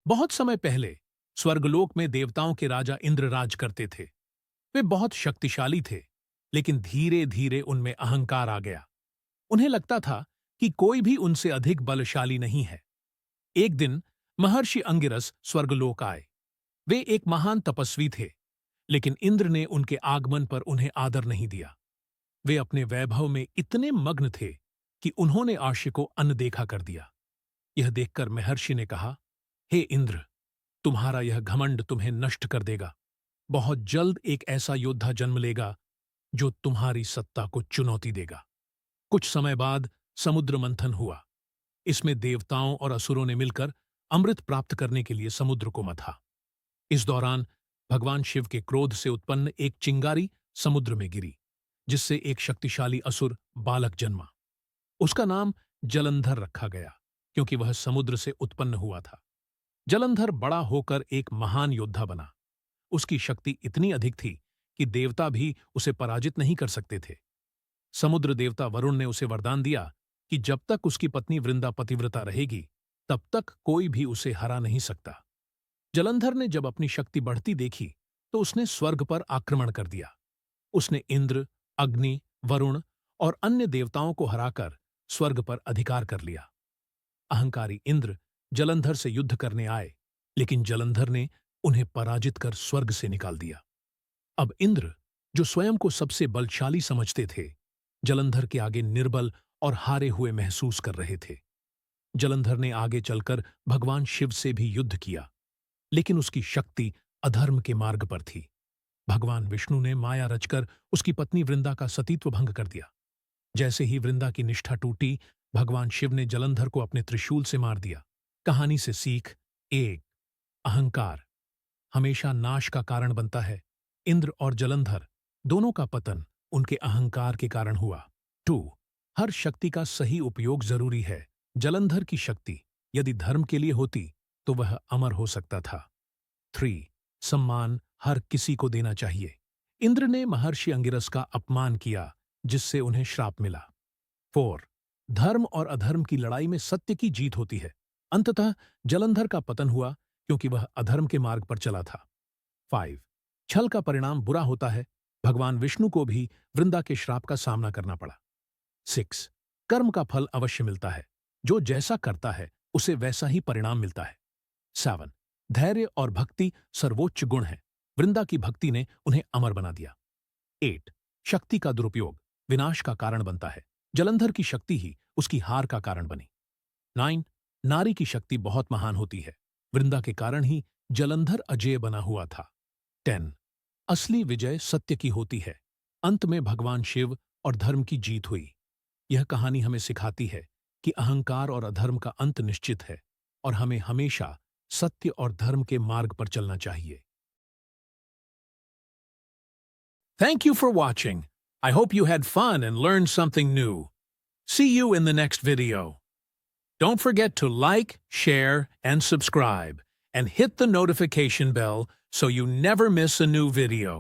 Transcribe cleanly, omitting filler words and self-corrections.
बहुत समय पहले स्वर्गलोक में देवताओं के राजा इंद्र राज करते थे। वे बहुत शक्तिशाली थे, लेकिन धीरे धीरे उनमें अहंकार आ गया। उन्हें लगता था कि कोई भी उनसे अधिक बलशाली नहीं है। एक दिन महर्षि अंगिरस स्वर्गलोक आए। वे एक महान तपस्वी थे, लेकिन इंद्र ने उनके आगमन पर उन्हें आदर नहीं दिया। वे अपने वैभव में इतने मग्न थे कि उन्होंने आर्य को अनदेखा कर दिया। यह देखकर महर्षि ने कहा, हे इंद्र, तुम्हारा यह घमंड तुम्हें नष्ट कर देगा। बहुत जल्द एक ऐसा योद्धा जन्म लेगा जो तुम्हारी सत्ता को चुनौती देगा। कुछ समय बाद समुद्र मंथन हुआ। इसमें देवताओं और असुरों ने मिलकर अमृत प्राप्त करने के लिए समुद्र को मथा। इस दौरान भगवान शिव के क्रोध से उत्पन्न एक चिंगारी समुद्र में गिरी, जिससे एक शक्तिशाली असुर बालक जन्मा। उसका नाम जलंधर रखा गया, क्योंकि वह समुद्र से उत्पन्न हुआ था। जलंधर बड़ा होकर एक महान योद्धा बना। उसकी शक्ति इतनी अधिक थी कि देवता भी उसे पराजित नहीं कर सकते थे। समुद्र देवता वरुण ने उसे वरदान दिया कि जब तक उसकी पत्नी वृंदा पतिव्रता रहेगी, तब तक कोई भी उसे हरा नहीं सकता। जलंधर ने जब अपनी शक्ति बढ़ती देखी, तो उसने स्वर्ग पर आक्रमण कर दिया। उसने इंद्र, अग्नि, वरुण और अन्य देवताओं को हराकर स्वर्ग पर अधिकार कर लिया। अहंकारी इंद्र जलंधर से युद्ध करने आए, लेकिन जलंधर ने उन्हें पराजित कर स्वर्ग से निकाल दिया। अब इंद्र, जो स्वयं को सबसे बलशाली समझते थे, जलंधर के आगे निर्बल और हारे हुए महसूस कर रहे थे। जलंधर ने आगे चलकर भगवान शिव से भी युद्ध किया, लेकिन उसकी शक्ति अधर्म के मार्ग पर थी। भगवान विष्णु ने माया रचकर उसकी पत्नी वृंदा का सतीत्व भंग कर दिया। जैसे ही वृंदा की निष्ठा टूटी, भगवान शिव ने जलंधर को अपने त्रिशूल से मार दिया। कहानी से सीख एक, अहंकार हमेशा नाश का कारण बनता है। इंद्र और जलंधर दोनों का पतन उनके अहंकार के कारण हुआ। 2. हर शक्ति का सही उपयोग जरूरी है। जलंधर की शक्ति यदि धर्म के लिए होती तो वह अमर हो सकता था। 3. सम्मान हर किसी को देना चाहिए। इंद्र ने महर्षि अंगिरस का अपमान किया, जिससे उन्हें श्राप मिला। 4. धर्म और अधर्म की लड़ाई में सत्य की जीत होती है। अंततः जलंधर का पतन हुआ क्योंकि वह अधर्म के मार्ग पर चला था। 5. छल का परिणाम बुरा होता है। भगवान विष्णु को भी वृंदा के श्राप का सामना करना पड़ा। 6. कर्म का फल अवश्य मिलता है। जो जैसा करता है उसे वैसा ही परिणाम मिलता है। 7. धैर्य और भक्ति सर्वोच्च गुण है। वृंदा की भक्ति ने उन्हें अमर बना दिया। 8. शक्ति का दुरुपयोग विनाश का कारण बनता है। जलंधर की शक्ति ही उसकी हार का कारण बनी। 9. नारी की शक्ति बहुत महान होती है। वृंदा के कारण ही जलंधर अजेय बना हुआ था। 10. असली विजय सत्य की होती है। अंत में भगवान शिव और धर्म की जीत हुई। यह कहानी हमें सिखाती है कि अहंकार और अधर्म का अंत निश्चित है और हमें हमेशा सत्य और धर्म के मार्ग पर चलना चाहिए। Thank you for watching. I hope you had fun and learned something new. See you in the next video. Don't forget to like, share, and subscribe, and hit the notification bell so you never miss a new video.